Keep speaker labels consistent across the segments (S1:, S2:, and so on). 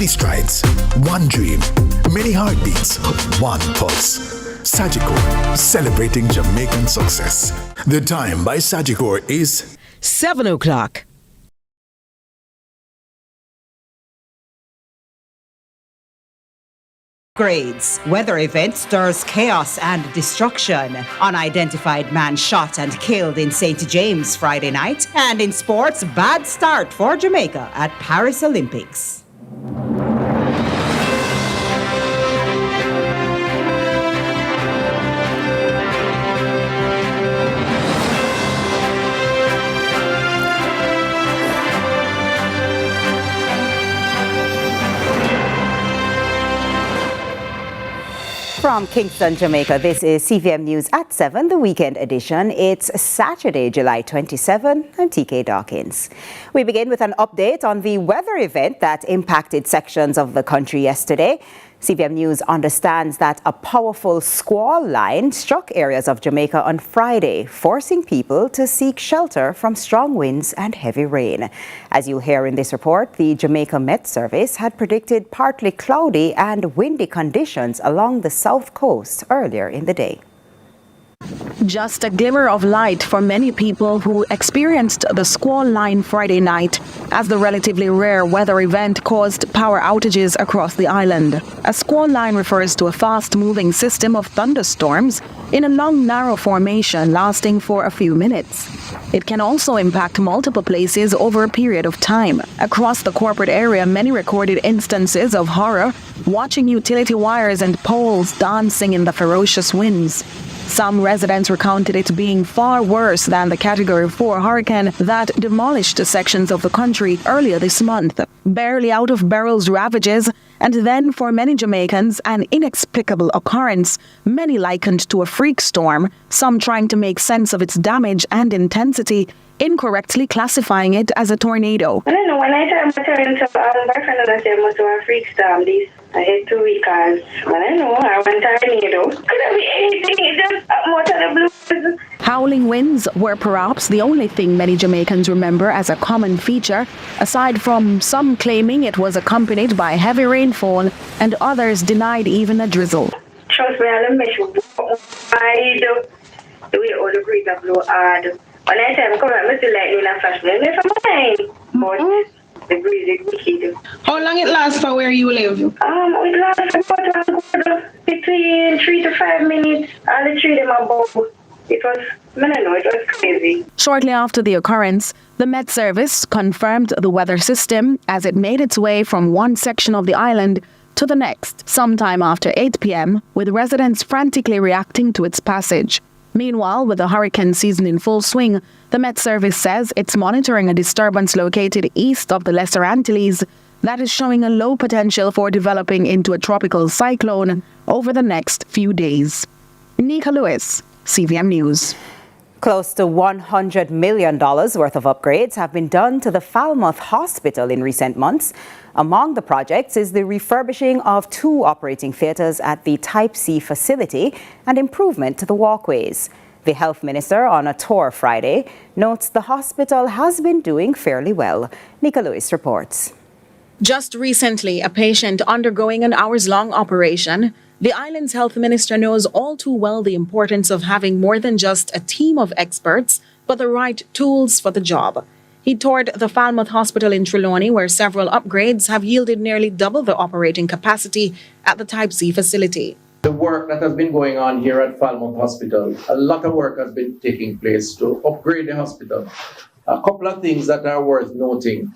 S1: many strides, one dream, many heartbeats, one pulse. Sagicor, celebrating Jamaican success. The time by Sagicor is
S2: 7 o'clock.
S3: Grades. Weather event stirs chaos and destruction. Unidentified man shot and killed in St. James Friday night. And in sports, bad start for Jamaica at Paris Olympics. From Kingston, Jamaica, this is CVM News at 7, the weekend edition. It's Saturday, July 27. I'm TK Dawkins. We begin with an update on the weather event that impacted sections of the country yesterday. CVM News understands that a powerful squall line struck areas of Jamaica on Friday, forcing people to seek shelter from strong winds and heavy rain. As you'll hear in this report, the Jamaica Met Service had predicted partly cloudy and windy conditions along the south coast earlier in the day.
S4: Just a glimmer of light for many people who experienced the squall line Friday night, as the relatively rare weather event caused power outages across the island. A squall line refers to a fast-moving system of thunderstorms in a long, narrow formation lasting for a few minutes. It can also impact multiple places over a period of time. Across the corporate area, many recorded instances of horror, watching utility wires and poles dancing in the ferocious winds. Some residents recounted it being far worse than the Category 4 hurricane that demolished sections of the country earlier this month. Barely out of barrels ravages, and then for many Jamaicans, an inexplicable occurrence, many likened to a freak storm, some trying to make sense of its damage and intensity, incorrectly classifying it as a tornado.
S5: I don't know, when I tell my parents about my boyfriend and I say I must have a freak storm, this I hate 2 weeks, but I know I want a tornado. Could it be anything? It just out of the blue.
S4: Howling winds were perhaps the only thing many Jamaicans remember as a common feature, aside from some claiming it was accompanied by heavy rainfall and others denied even a drizzle.
S5: Trust me, I'll make you wide. The way all the breeze blow hard. When I say I'm coming, I feel like in a flash. I never mind. But the breeze is wicked.
S6: How long it lasts for where you live?
S5: It lasts about between 3 to 5 minutes. All the three of them are both. It was crazy.
S4: Shortly after the occurrence, the Met Service confirmed the weather system as it made its way from one section of the island to the next, sometime after 8 p.m., with residents frantically reacting to its passage. Meanwhile, with the hurricane season in full swing, the Met Service says it's monitoring a disturbance located east of the Lesser Antilles that is showing a low potential for developing into a tropical cyclone over the next few days. Nika Lewis, CVM News.
S3: Close to $100 million worth of upgrades have been done to the Falmouth Hospital in recent months. Among the projects is the refurbishing of 2 operating theatres at the Type C facility and improvement to the walkways. The health minister, on a tour Friday, notes the hospital has been doing fairly well. Nika Lewis reports.
S4: Just recently, a patient undergoing an hours-long operation. The island's health minister knows all too well the importance of having more than just a team of experts, but the right tools for the job. He toured the Falmouth Hospital in Trelawney, where several upgrades have yielded nearly double the operating capacity at the Type C facility.
S7: The work that has been going on here at Falmouth Hospital, a lot of work has been taking place to upgrade the hospital. A couple of things that are worth noting.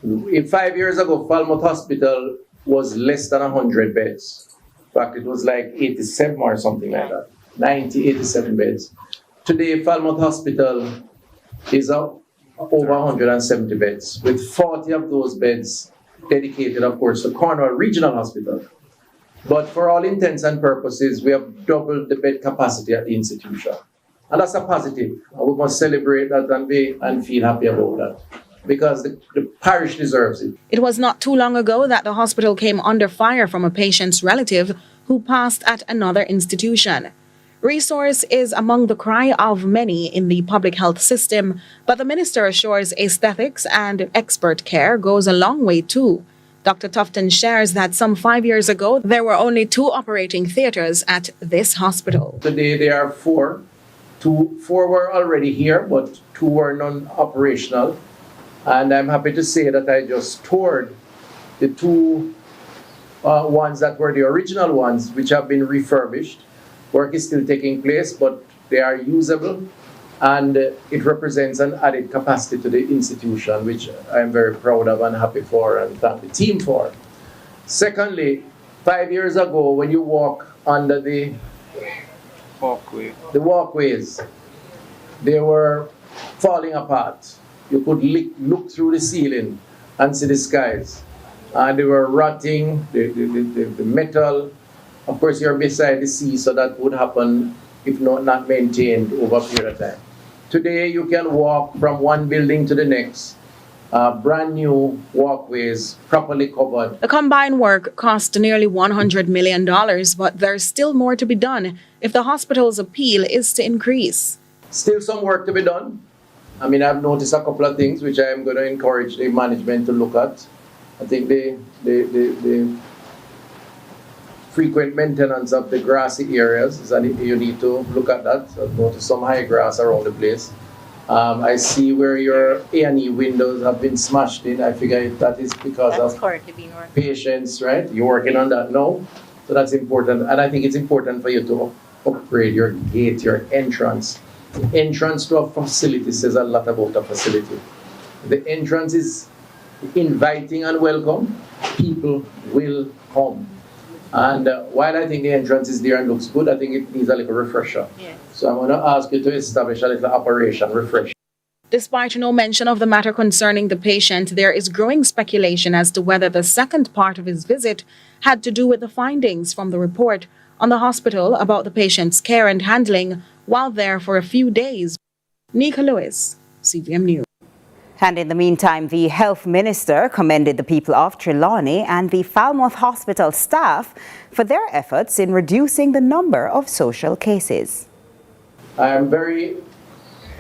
S7: 5 years ago, Falmouth Hospital was less than 100 beds. In fact, it was like 87 or something like that, 87 beds. Today, Falmouth Hospital is over 170 beds, with 40 of those beds dedicated, of course, to Cornwall Regional Hospital. But for all intents and purposes, we have doubled the bed capacity at the institution. And that's a positive. And we must celebrate that and feel happy about that, because the parish deserves it.
S4: It was not too long ago that the hospital came under fire from a patient's relative who passed at another institution. Resource is among the cry of many in the public health system, but the minister assures aesthetics and expert care goes a long way too. Dr. Tufton shares that some 5 years ago, there were only 2 operating theaters at this hospital.
S7: Today there are 4. 4 were already here, but 2 were non-operational. And I'm happy to say that I just toured the 2 ones that were the original ones, which have been refurbished. Work is still taking place, but they are usable, and it represents an added capacity to the institution, which I'm very proud of and happy for and thank the team for. Secondly, 5 years ago, when you walk under the walkways, they were falling apart. You could look through the ceiling and see the skies. And they were rotting, the metal. Of course, you're beside the sea, so that would happen if not maintained over a period of time. Today, you can walk from one building to the next, brand new walkways, properly covered.
S4: The combined work cost nearly $100 million, but there's still more to be done if the hospital's appeal is to increase.
S7: Still some work to be done. I mean, I've noticed a couple of things which I am going to encourage the management to look at. I think the frequent maintenance of the grassy areas, and you need to look at that. I've noticed some high grass around the place. I see where your A&E windows have been smashed in. I figure that is because of patients, right? You're working on that now. So that's important. And I think it's important for you to upgrade your gate, your entrance. The entrance to a facility says a lot about a facility. The entrance is inviting and welcome. People will come. And while I think the entrance is there and looks good, I think it needs a little refresher. Yes. So I'm going to ask you to establish a little operation refresh.
S4: Despite no mention of the matter concerning the patient, there is growing speculation as to whether the second part of his visit had to do with the findings from the report on the hospital about the patient's care and handling while there for a few days. Nika Lewis, CVM News.
S3: And in the meantime, the health minister commended the people of Trelawney and the Falmouth Hospital staff for their efforts in reducing the number of social cases.
S7: I am very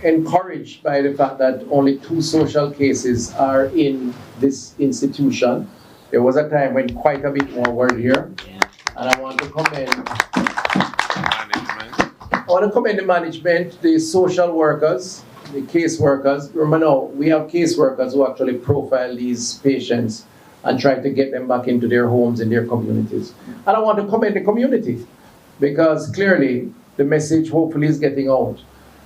S7: encouraged by the fact that only 2 social cases are in this institution. There was a time when quite a bit more were here. And I want to commend the management, the social workers, the case workers. Remember now, we have case workers who actually profile these patients and try to get them back into their homes and their communities. And I want to commend the community, because clearly the message hopefully is getting out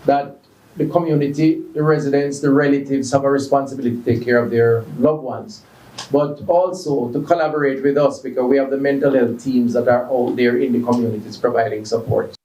S7: that the community, the residents, the relatives have a responsibility to take care of their loved ones, but also to collaborate with us, because we have the mental health teams that are out there in the communities providing support.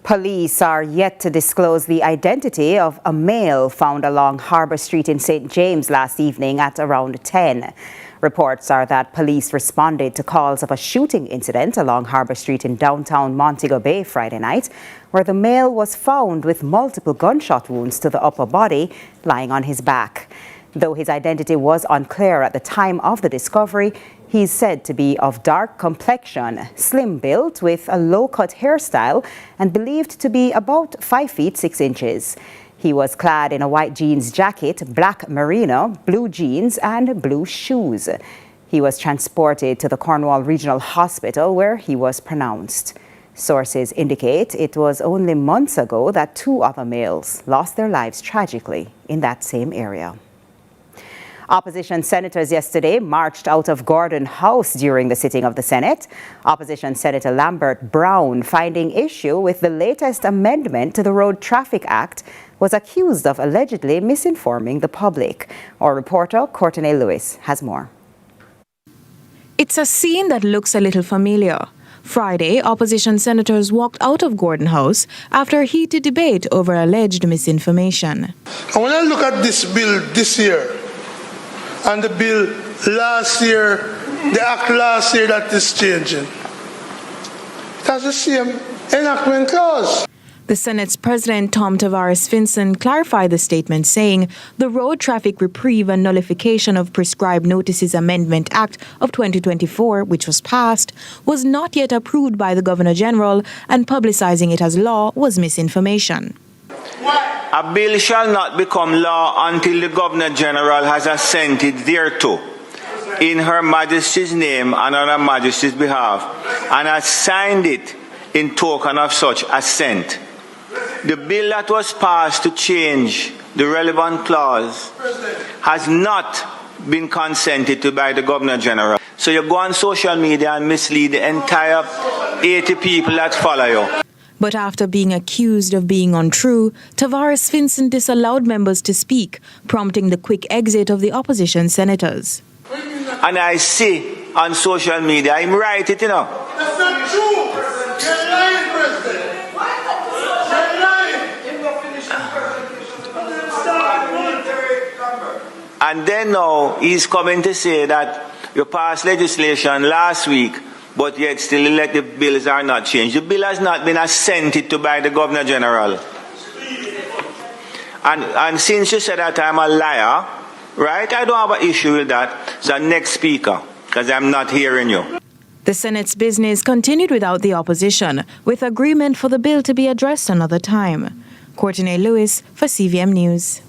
S3: Police are yet to disclose the identity of a male found along Harbour Street in St. James last evening at around 10. Reports are that police responded to calls of a shooting incident along Harbour Street in downtown Montego Bay Friday night, where the male was found with multiple gunshot wounds to the upper body, lying on his back. Though his identity was unclear at the time of the discovery, he is said to be of dark complexion, slim built with a low-cut hairstyle, and believed to be about 5 feet 6 inches. He was clad in a white jeans jacket, black merino, blue jeans and blue shoes. He was transported to the Cornwall Regional Hospital, where he was pronounced. Sources indicate it was only months ago that 2 other males lost their lives tragically in that same area. Opposition senators yesterday marched out of Gordon House during the sitting of the Senate. Opposition Senator Lambert Brown, finding issue with the latest amendment to the Road Traffic Act, was accused of allegedly misinforming the public. Our reporter, Courtney Lewis, has more.
S2: It's a scene that looks a little familiar. Friday, opposition senators walked out of Gordon House after a heated debate over alleged misinformation.
S8: And when I look at this bill this year, and the bill last year, the act last year that is changing, it has the same enactment clause.
S2: The Senate's President Tom Tavares Finson clarified the statement, saying the Road Traffic Reprieve and Nullification of Prescribed Notices Amendment Act of 2024, which was passed, was not yet approved by the Governor General, and publicizing it as law was misinformation.
S8: Why?
S9: A bill shall not become law until the Governor General has assented thereto in Her Majesty's name and on Her Majesty's behalf, and has signed it in token of such assent. The bill that was passed to change the relevant clause has not been consented to by the Governor General. So you go on social media and mislead the entire 80 people that follow you.
S2: But after being accused of being untrue, Tavares Vincent disallowed members to speak, prompting the quick exit of the opposition senators.
S9: And I see on social media, I'm right it, you know.
S8: That's not true. You're lying, President.
S9: And then now he's coming to say that you passed legislation last week, but yet still let the bills are not changed. The bill has not been assented to by the Governor General. And since you said that I'm a liar, right, I don't have an issue with that. So next speaker, because I'm not hearing you.
S2: The Senate's business continued without the opposition, with agreement for the bill to be addressed another time. Courtney Lewis for CVM News.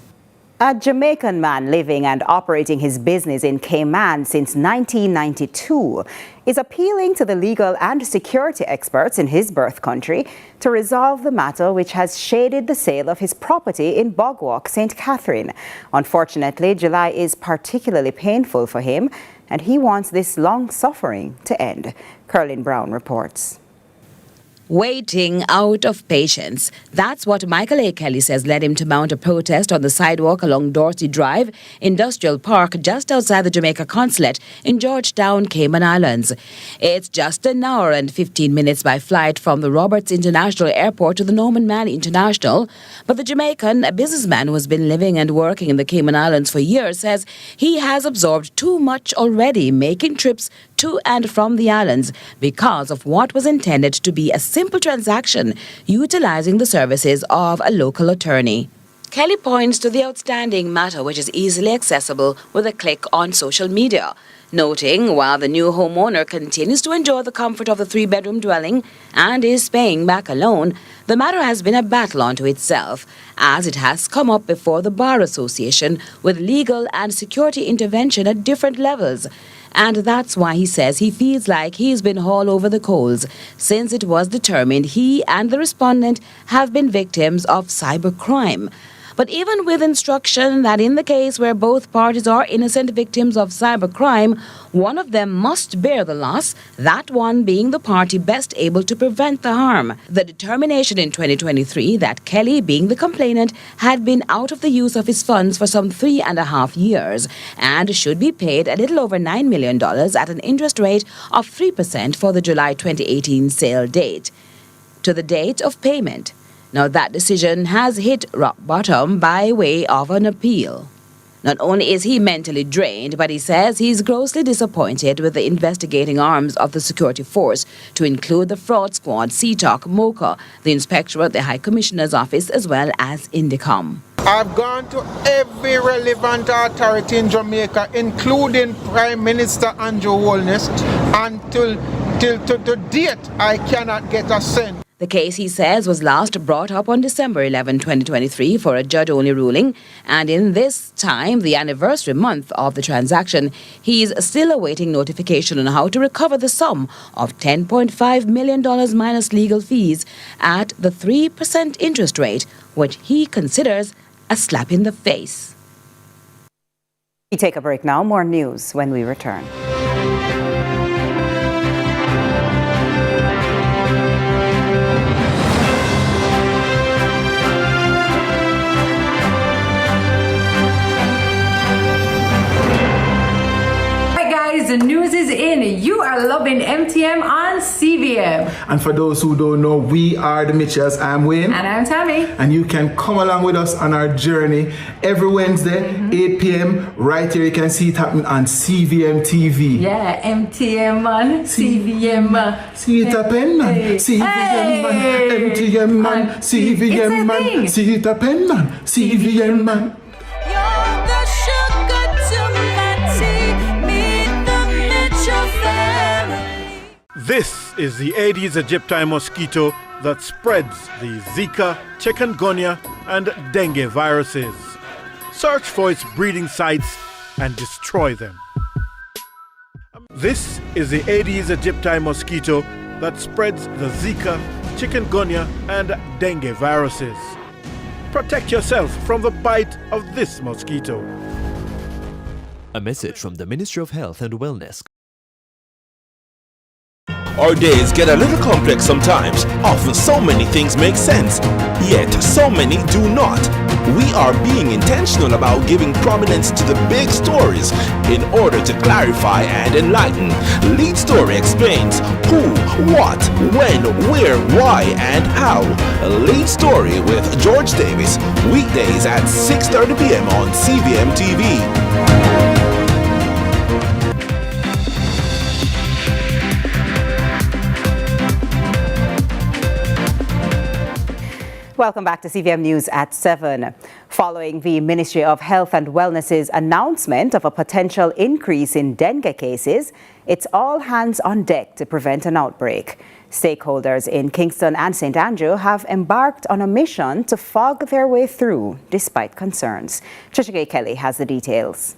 S3: A Jamaican man living and operating his business in Cayman since 1992 is appealing to the legal and security experts in his birth country to resolve the matter which has shaded the sale of his property in Bogwalk, St. Catherine. Unfortunately, July is particularly painful for him, and he wants this long suffering to end. Curlin Brown reports.
S10: Waiting out of patience. That's what Michael A. Kelly says led him to mount a protest on the sidewalk along Dorsey Drive, Industrial Park, just outside the Jamaica Consulate in Georgetown, Cayman Islands. It's just an hour and 15 minutes by flight from the Roberts International Airport to the Norman Manley International. But the Jamaican, a businessman who has been living and working in the Cayman Islands for years, says he has absorbed too much already, making trips to and from the islands because of what was intended to be a simple transaction utilizing the services of a local attorney. Kelly points to the outstanding matter which is easily accessible with a click on social media, noting while the new homeowner continues to enjoy the comfort of the three-bedroom dwelling and is paying back a loan, the matter has been a battle unto itself, as it has come up before the Bar Association with legal and security intervention at different levels. And that's why he says he feels like he's been hauled over the coals, since it was determined he and the respondent have been victims of cybercrime. But even with instruction that in the case where both parties are innocent victims of cybercrime, one of them must bear the loss, that one being the party best able to prevent the harm. The determination in 2023 that Kelly, being the complainant, had been out of the use of his funds for some 3.5 years and should be paid a little over $9 million at an interest rate of 3% for the July 2018 sale date. To the date of payment. Now that decision has hit rock bottom by way of an appeal. Not only is he mentally drained, but he says he's grossly disappointed with the investigating arms of the security force, to include the fraud squad, CTOC, MOCA, the Inspectorate, the High Commissioner's Office, as well as Indicom.
S11: I've gone to every relevant authority in Jamaica, including Prime Minister Andrew Holness, and till to date, I cannot get a cent.
S10: The case, he says, was last brought up on December 11, 2023 for a judge-only ruling, and in this time, the anniversary month of the transaction, he's still awaiting notification on how to recover the sum of $10.5 million minus legal fees at the 3% interest rate, which he considers a slap in the face.
S3: We take a break now. More news when we return.
S12: The news is in. You are loving MTM on CVM.
S13: And for those who don't know, we are the Mitchells. I'm Wayne.
S12: And I'm Tammy.
S13: And you can come along with us on our journey every Wednesday, 8 p.m. Right here, you can see it happening on CVM TV.
S12: Yeah, MTM man, CVM man.
S13: See it happen, man. CVM man, MTM man, CVM man. See it happen, man. CVM man.
S14: This is the Aedes aegypti mosquito that spreads the Zika, chikungunya, and dengue viruses. Search for its breeding sites and destroy them. This is the Aedes aegypti mosquito that spreads the Zika, chikungunya, and dengue viruses. Protect yourself from the bite of this mosquito.
S15: A message from the Ministry of Health and Wellness.
S16: Our days get a little complex sometimes. Often so many things make sense, yet so many do not. We are being intentional about giving prominence to the big stories in order to clarify and enlighten. Lead Story explains who, what, when, where, why, and how. Lead Story with George Davis, weekdays at 6:30 p.m. on CVM TV.
S3: Welcome back to CVM News at 7. Following the Ministry of Health and Wellness's announcement of a potential increase in dengue cases, it's all hands on deck to prevent an outbreak. Stakeholders in Kingston and St. Andrew have embarked on a mission to fog their way through, despite concerns. Trisha Kelly has the details.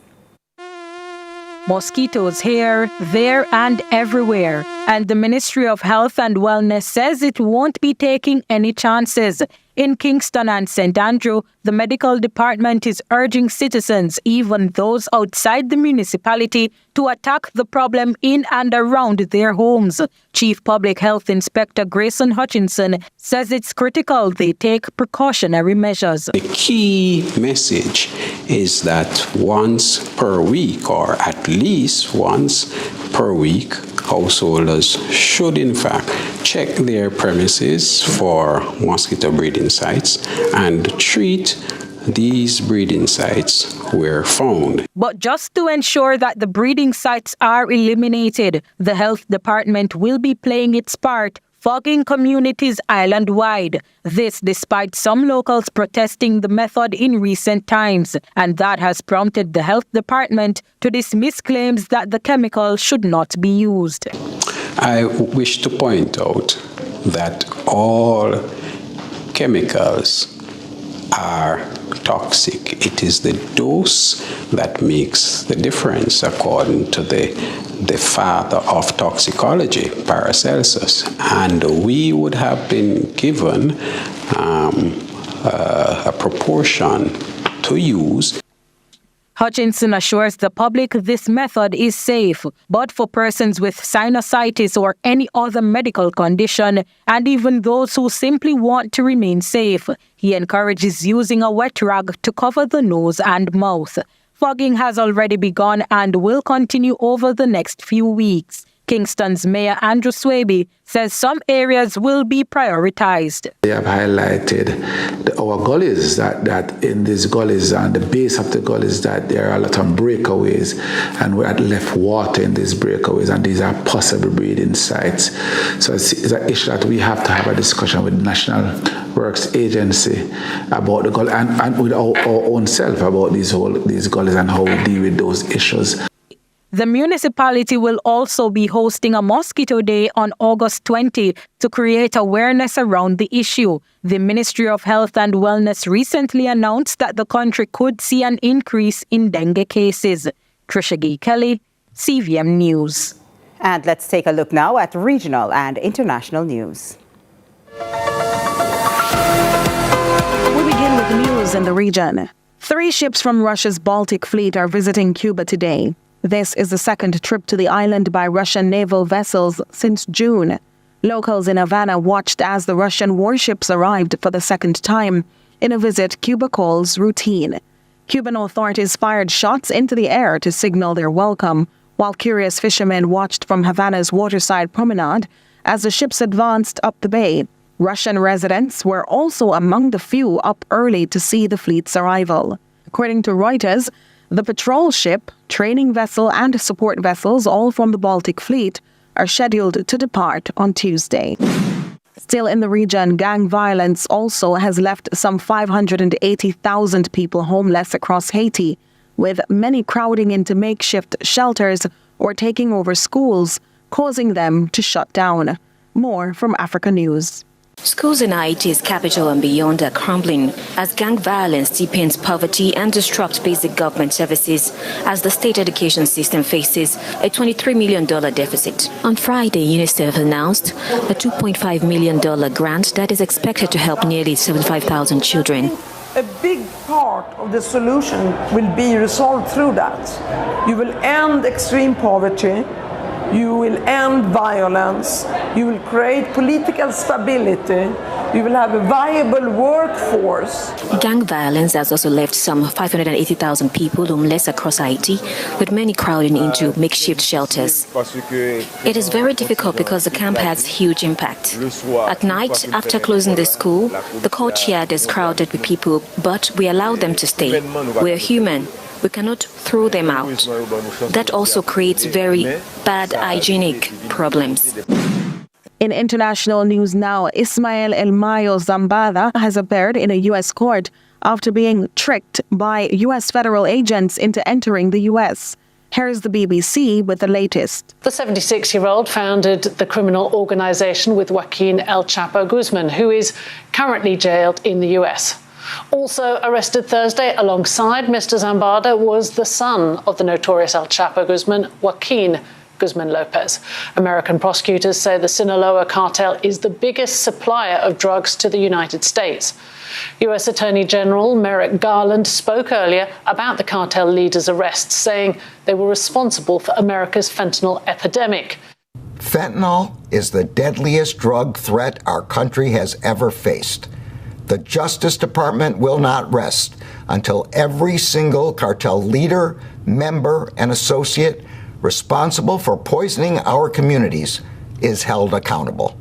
S4: Mosquitoes here, there, and everywhere. And the Ministry of Health and Wellness says it won't be taking any chances. In Kingston and St. Andrew, the medical department is urging citizens, even those outside the municipality, to attack the problem in and around their homes. Chief Public Health Inspector Grayson Hutchinson says it's critical they take precautionary measures.
S17: The key message is that once per week, or at least once per week, householders should in fact check their premises for mosquito breeding sites and treat these breeding sites where found.
S4: But just to ensure that the breeding sites are eliminated, the health department will be playing its part, fogging communities island-wide. This despite some locals protesting the method in recent times, and that has prompted the health department to dismiss claims that the chemical should not be used.
S17: I wish to point out that all chemicals are toxic. It is the dose that makes the difference, according to the father of toxicology, Paracelsus. And we would have been given a proportion to use.
S4: Hutchinson assures the public this method is safe, but for persons with sinusitis or any other medical condition, and even those who simply want to remain safe, he encourages using a wet rag to cover the nose and mouth. Fogging has already begun and will continue over the next few weeks. Kingston's Mayor Andrew Swaby says some areas will be prioritized.
S18: They have highlighted our gullies, that in these gullies and the base of the gullies that there are a lot of breakaways, and we had left water in these breakaways, and these are possible breeding sites. So it's an issue that we have to have a discussion with the National Works Agency about the gully and with our own self about these gullies and how we deal with those issues.
S4: The municipality will also be hosting a Mosquito Day on August 20 to create awareness around the issue. The Ministry of Health and Wellness recently announced that the country could see an increase in dengue cases. Trisha Kelly, CVM News.
S3: And let's take a look now at regional and international news.
S4: We begin with news in the region. 3 ships from Russia's Baltic Fleet are visiting Cuba today. This is the second trip to the island by Russian naval vessels since June. Locals in Havana watched as the Russian warships arrived for the second time in a visit Cuba calls routine. Cuban authorities fired shots into the air to signal their welcome, while curious fishermen watched from Havana's waterside promenade as the ships advanced up the bay. Russian residents were also among the few up early to see the fleet's arrival. According to Reuters, the patrol ship, training vessel, and support vessels, all from the Baltic Fleet, are scheduled to depart on Tuesday. Still in the region, gang violence also has left some 580,000 people homeless across Haiti, with many crowding into makeshift shelters or taking over schools, causing them to shut down. More from Africa News.
S19: Schools in Haiti's capital and beyond are crumbling as gang violence deepens poverty and disrupts basic government services as the state education system faces a $23 million deficit. On Friday, UNICEF announced a $2.5 million grant that is expected to help nearly 75,000 children.
S20: A big part of the solution will be resolved through that. You will end extreme poverty. You will end violence, you will create political stability, you will have a viable workforce.
S19: Gang violence has also left some 580,000 people homeless across Haiti, with many crowding into makeshift shelters. It is very difficult because the camp has huge impact. At night, after closing the school, the courtyard is crowded with people, but we allow them to stay. We are human. We cannot throw them out. That also creates very bad hygienic problems.
S4: In international news now, Ismael Elmayo Zambada has appeared in a U.S. court after being tricked by U.S. federal agents into entering the U.S. Here's the BBC with the latest.
S21: The 76-year-old founded the criminal organization with Joaquin El Chapo Guzman, who is currently jailed in the U.S. Also arrested Thursday alongside Mr. Zambada was the son of the notorious El Chapo Guzman, Joaquin Guzman Lopez. American prosecutors say the Sinaloa cartel is the biggest supplier of drugs to the United States. U.S. Attorney General Merrick Garland spoke earlier about the cartel leaders' arrests, saying they were responsible for America's fentanyl epidemic.
S22: Fentanyl is the deadliest drug threat our country has ever faced. The Justice Department will not rest until every single cartel leader, member, and associate responsible for poisoning our communities is held accountable.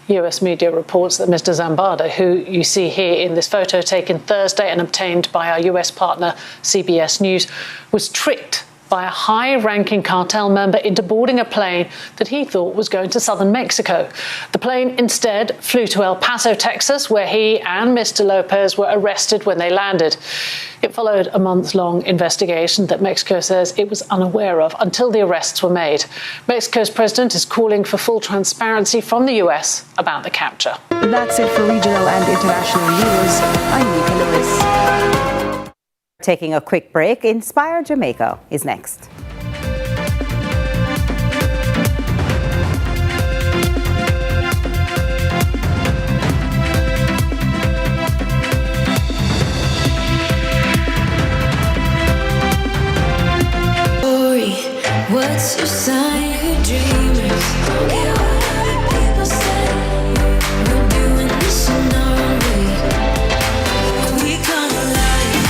S21: U.S. media reports that Mr. Zambada, who you see here in this photo taken Thursday and obtained by our U.S. partner CBS News, was tricked by a high-ranking cartel member into boarding a plane that he thought was going to southern Mexico. The plane instead flew to El Paso, Texas, where he and Mr. Lopez were arrested when they landed. It followed a month-long investigation that Mexico says it was unaware of until the arrests were made. Mexico's president is calling for full transparency from the U.S. about the capture.
S4: That's it for regional and international news. I'm Nika Lewis.
S3: Taking a quick break, Inspire Jamaica is next.
S23: What's your sign? Who dreamers? Yeah, what people say. We're doing this in our own way. We come alive.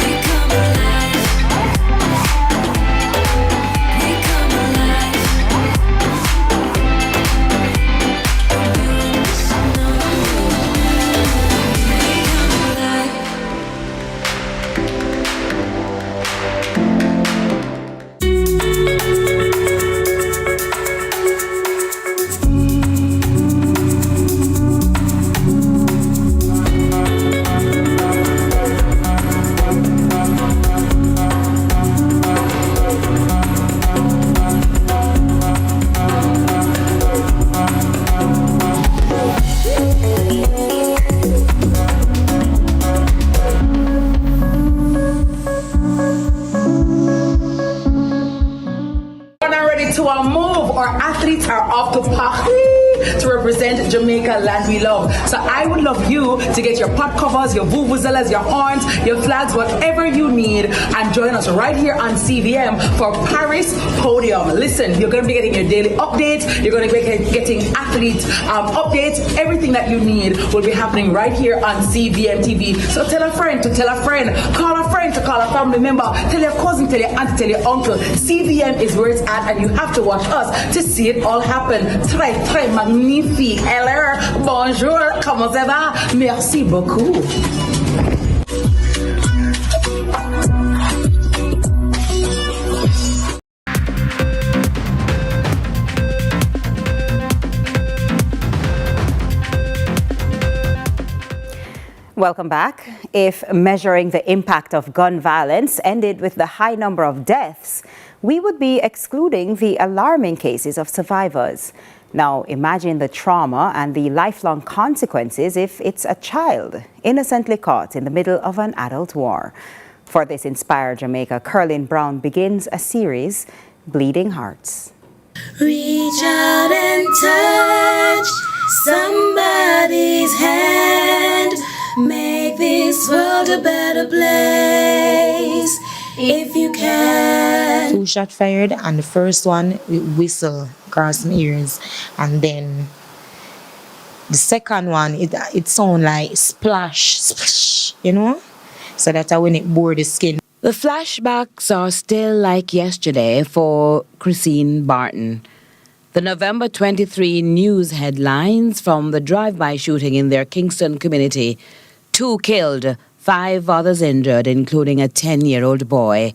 S23: We come alive. We come alive. We're doing this in our own way. We come alive.
S6: Athletes are off to Paris to represent Jamaica, land we love. So I would love you to get your pot covers, your vuvuzelas, your horns, your flags, whatever you need, and join us right here on CVM for Paris Podium. Listen, you're going to be getting your daily updates. You're going to be getting athlete updates. Everything that you need will be happening right here on CVM TV. So tell a friend to tell a friend, call a friend to call a family member, tell your cousin, tell your auntie, tell your uncle. CVM is where it's at, and you have to watch us to see it all happen. Très, très magnifique. Hello, bonjour, comment ça va? Merci beaucoup.
S3: Welcome back. If measuring the impact of gun violence ended with the high number of deaths, we would be excluding the alarming cases of survivors. Now, imagine the trauma and the lifelong consequences if it's a child innocently caught in the middle of an adult war. For this Inspire Jamaica, Curlin Brown begins a series, Bleeding Hearts.
S23: Reach out and touch somebody's hand. Make this world a better place if you can.
S1: 2 shots fired, and the first one with whistle across my ears, and then the second one it sound like splash, splash, you know, so that's when it bore the skin.
S10: The flashbacks are still like yesterday for Christine Barton. The November 23 news headlines from the drive-by shooting in their Kingston community: 2 killed, 5 others injured, including a 10-year-old boy.